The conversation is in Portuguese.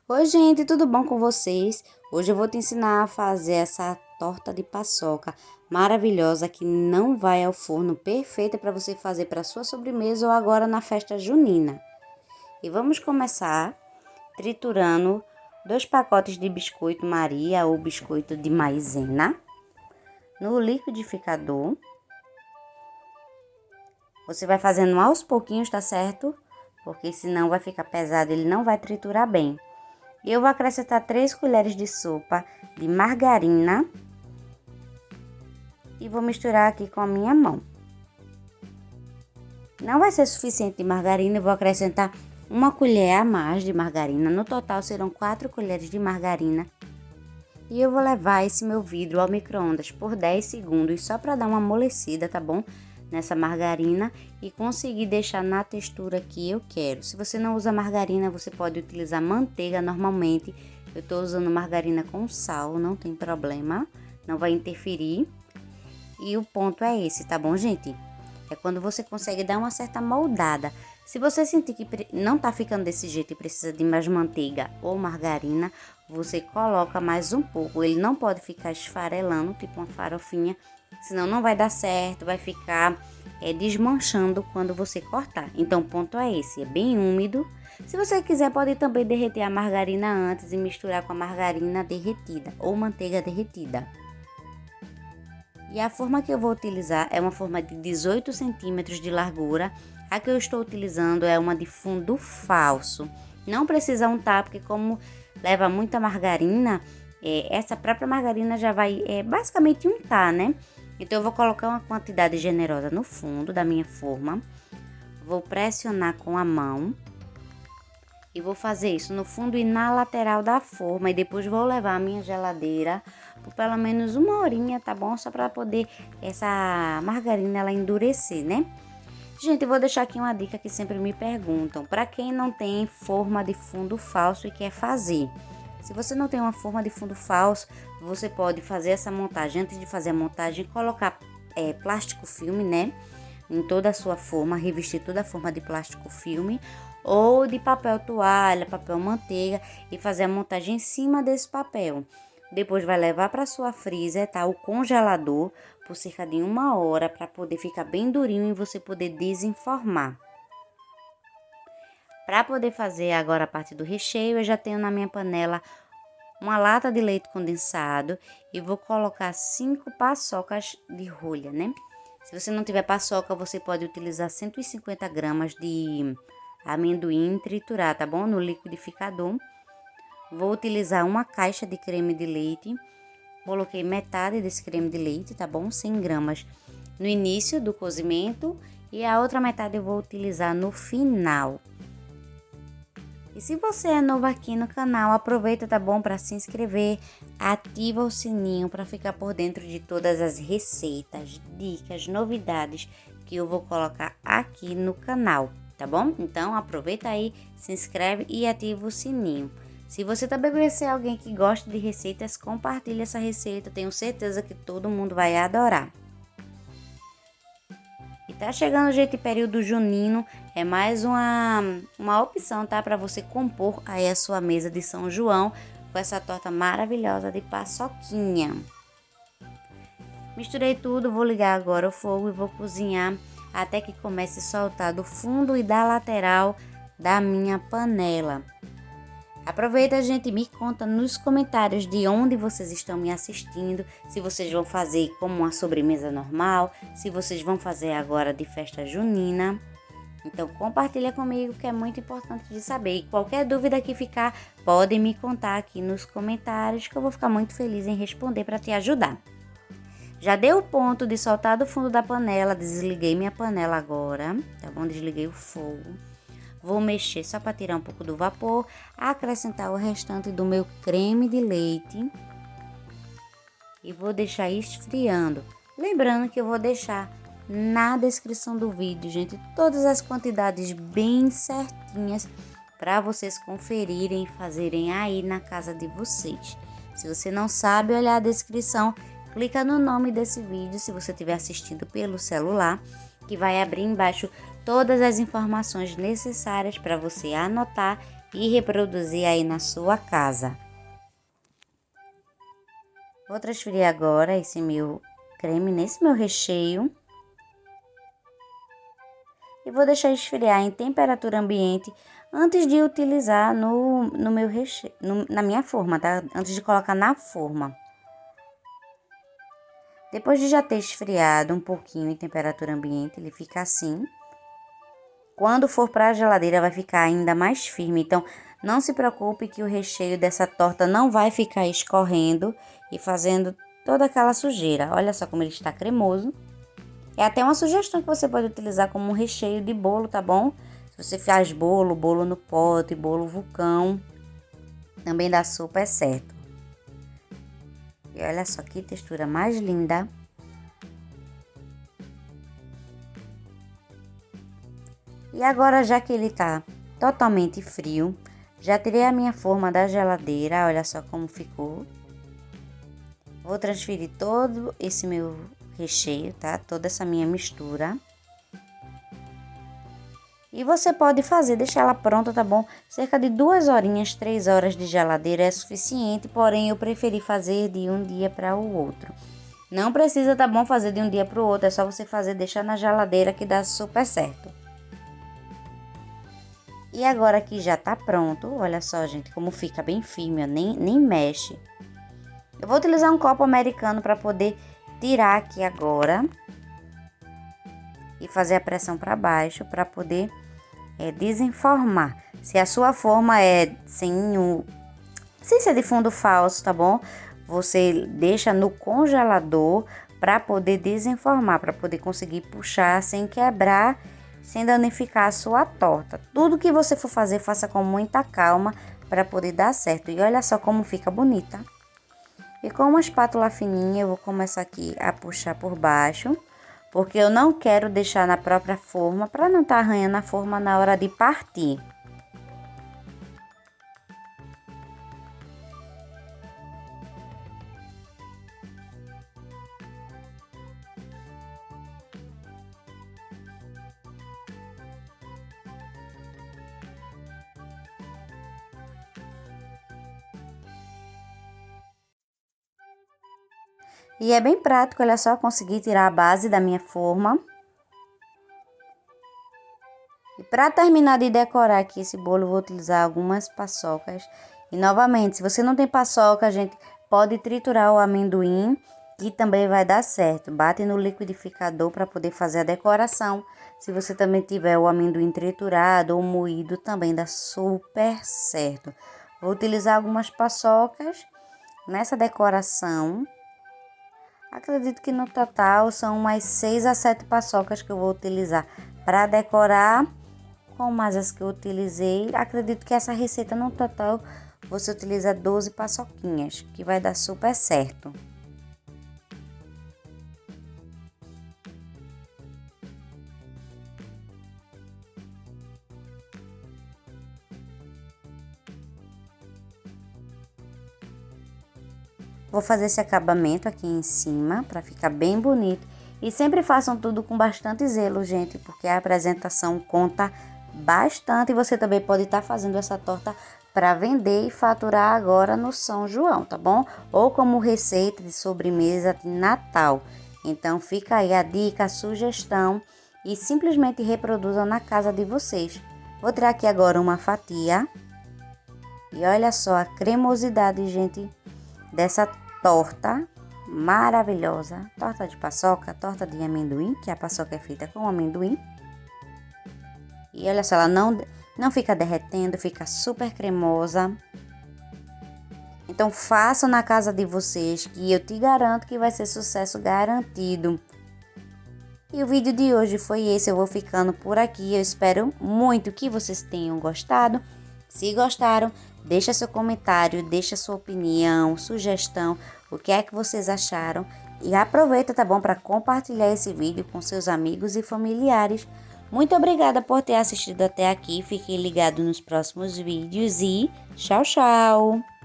Oi, gente, tudo bom com vocês? Hoje eu vou te ensinar a fazer essa torta de paçoca maravilhosa que não vai ao forno, perfeita para você fazer para sua sobremesa ou agora na festa junina. E vamos começar triturando 2 pacotes de biscoito Maria ou biscoito de maisena no liquidificador. Você vai fazendo aos pouquinhos, tá certo? Porque senão vai ficar pesado, ele não vai triturar bem. Eu vou acrescentar 3 colheres de sopa de margarina e vou misturar aqui com a minha mão. Não vai ser suficiente de margarina, eu vou acrescentar 1 colher a mais de margarina. No total serão 4 colheres de margarina. E eu vou levar esse meu vidro ao micro-ondas por 10 segundos, só para dar uma amolecida, tá bom? Nessa margarina e conseguir deixar na textura que eu quero. Se você não usa margarina, você pode utilizar manteiga normalmente. Eu tô usando margarina com sal, não tem problema, não vai interferir. E o ponto é esse, tá bom, gente? É quando você consegue dar uma certa moldada. Se você sentir que não tá ficando desse jeito e precisa de mais manteiga ou margarina, você coloca mais um pouco. Ele não pode ficar esfarelando, tipo uma farofinha, senão não vai dar certo, vai ficar desmanchando quando você cortar. Então o ponto é esse, é bem úmido. Se você quiser, pode também derreter a margarina antes e misturar com a margarina derretida ou manteiga derretida. E a forma que eu vou utilizar é uma forma de 18 centímetros de largura. A que eu estou utilizando é uma de fundo falso. Não precisa untar, porque como leva muita margarina, essa própria margarina já vai basicamente untar, né? Então eu vou colocar uma quantidade generosa no fundo da minha forma. Vou pressionar com a mão. E vou fazer isso no fundo e na lateral da forma. E depois vou levar a minha geladeira por pelo menos 1 horinha, tá bom? Só para poder essa margarina ela endurecer, né? Gente, eu vou deixar aqui uma dica que sempre me perguntam. Para quem não tem forma de fundo falso e quer fazer. Se você não tem uma forma de fundo falso, você pode fazer essa montagem. Antes de fazer a montagem, colocar plástico filme, né? Em toda a sua forma, revestir toda a forma de plástico filme ou de papel toalha, papel manteiga e fazer a montagem em cima desse papel. Depois vai levar para sua freezer, tá? O congelador por cerca de 1 hora para poder ficar bem durinho e você poder desenformar. Para poder fazer agora a parte do recheio, eu já tenho na minha panela uma lata de leite condensado e vou colocar 5 paçocas de rolha, né? Se você não tiver paçoca, você pode utilizar 150 gramas de amendoim triturado, tá bom? No liquidificador. Vou utilizar 1 caixa de creme de leite. Coloquei metade desse creme de leite, tá bom? 100 gramas no início do cozimento e a outra metade eu vou utilizar no final. E se você é novo aqui no canal, aproveita, tá bom, para se inscrever, ativa o sininho para ficar por dentro de todas as receitas, dicas, novidades que eu vou colocar aqui no canal, tá bom? Então aproveita aí, se inscreve e ativa o sininho. Se você também conhecer alguém que gosta de receitas, compartilhe essa receita, tenho certeza que todo mundo vai adorar. Tá chegando, gente, período junino, é mais uma opção, tá? Para você compor aí a sua mesa de São João com essa torta maravilhosa de paçoquinha. Misturei tudo, vou ligar agora o fogo e vou cozinhar até que comece a soltar do fundo e da lateral da minha panela. Aproveita, gente, me conta nos comentários de onde vocês estão me assistindo, se vocês vão fazer como uma sobremesa normal, se vocês vão fazer agora de festa junina. Então compartilha comigo que é muito importante de saber. E qualquer dúvida que ficar, pode me contar aqui nos comentários que eu vou ficar muito feliz em responder para te ajudar. Já deu o ponto de soltar do fundo da panela, desliguei minha panela agora, tá bom? Desliguei o fogo. Vou mexer só para tirar um pouco do vapor, acrescentar o restante do meu creme de leite e vou deixar esfriando. Lembrando que eu vou deixar na descrição do vídeo, gente, todas as quantidades bem certinhas para vocês conferirem e fazerem aí na casa de vocês. Se você não sabe olhar a descrição, clica no nome desse vídeo se você estiver assistindo pelo celular, que vai abrir embaixo todas as informações necessárias para você anotar e reproduzir aí na sua casa. Vou transferir agora esse meu creme nesse meu recheio. E vou deixar esfriar em temperatura ambiente antes de utilizar no meu recheio, na minha forma, tá? Antes de colocar na forma. Depois de já ter esfriado um pouquinho em temperatura ambiente, ele fica assim. Quando for para a geladeira vai ficar ainda mais firme, então não se preocupe que o recheio dessa torta não vai ficar escorrendo e fazendo toda aquela sujeira. Olha só como ele está cremoso. É até uma sugestão que você pode utilizar como um recheio de bolo, tá bom? Se você faz bolo no pote, bolo vulcão, também dá super certo. E olha só que textura mais linda. E agora, já que ele tá totalmente frio, já tirei a minha forma da geladeira, olha só como ficou. Vou transferir todo esse meu recheio, tá? Toda essa minha mistura. E você pode fazer, deixar ela pronta, tá bom? Cerca de 2 horinhas, 3 horas de geladeira é suficiente, porém eu preferi fazer de um dia para o outro. Não precisa, tá bom, fazer de um dia para o outro, é só você fazer, deixar na geladeira que dá super certo. E agora que já tá pronto, olha só, gente, como fica bem firme, ó, nem mexe. Eu vou utilizar um copo americano para poder tirar aqui agora e fazer a pressão para baixo para poder desenformar. Se a sua forma é sem ser de fundo falso, tá bom? Você deixa no congelador para poder desenformar, para poder conseguir puxar sem quebrar, sem danificar a sua torta. Tudo que você for fazer, faça com muita calma para poder dar certo. E olha só como fica bonita. E com uma espátula fininha eu vou começar aqui a puxar por baixo, porque eu não quero deixar na própria forma para não estar arranhando a forma na hora de partir. E é bem prático, olha só, consegui tirar a base da minha forma. E para terminar de decorar aqui esse bolo, eu vou utilizar algumas paçocas. E novamente, se você não tem paçoca, gente, pode triturar o amendoim, que também vai dar certo. Bate no liquidificador para poder fazer a decoração. Se você também tiver o amendoim triturado ou moído, também dá super certo. Vou utilizar algumas paçocas nessa decoração. Acredito que no total são umas 6 a 7 paçocas que eu vou utilizar para decorar. Com mais as que eu utilizei, acredito que essa receita no total você utiliza 12 paçoquinhas, que vai dar super certo. Vou fazer esse acabamento aqui em cima para ficar bem bonito. E sempre façam tudo com bastante zelo, gente, porque a apresentação conta bastante. E você também pode estar fazendo essa torta para vender e faturar agora no São João, tá bom? Ou como receita de sobremesa de Natal. Então fica aí a dica, a sugestão e simplesmente reproduzam na casa de vocês. Vou tirar aqui agora uma fatia. E olha só a cremosidade, gente, dessa torta maravilhosa. Torta de paçoca, torta de amendoim, que a paçoca é feita com amendoim. E olha só, ela não fica derretendo, fica super cremosa. Então façam na casa de vocês, que eu te garanto que vai ser sucesso garantido. E o vídeo de hoje foi esse, eu vou ficando por aqui. Eu espero muito que vocês tenham gostado. Se gostaram, deixa seu comentário, deixa sua opinião, sugestão, o que é que vocês acharam. E aproveita, tá bom, para compartilhar esse vídeo com seus amigos e familiares. Muito obrigada por ter assistido até aqui. Fiquem ligados nos próximos vídeos e tchau, tchau!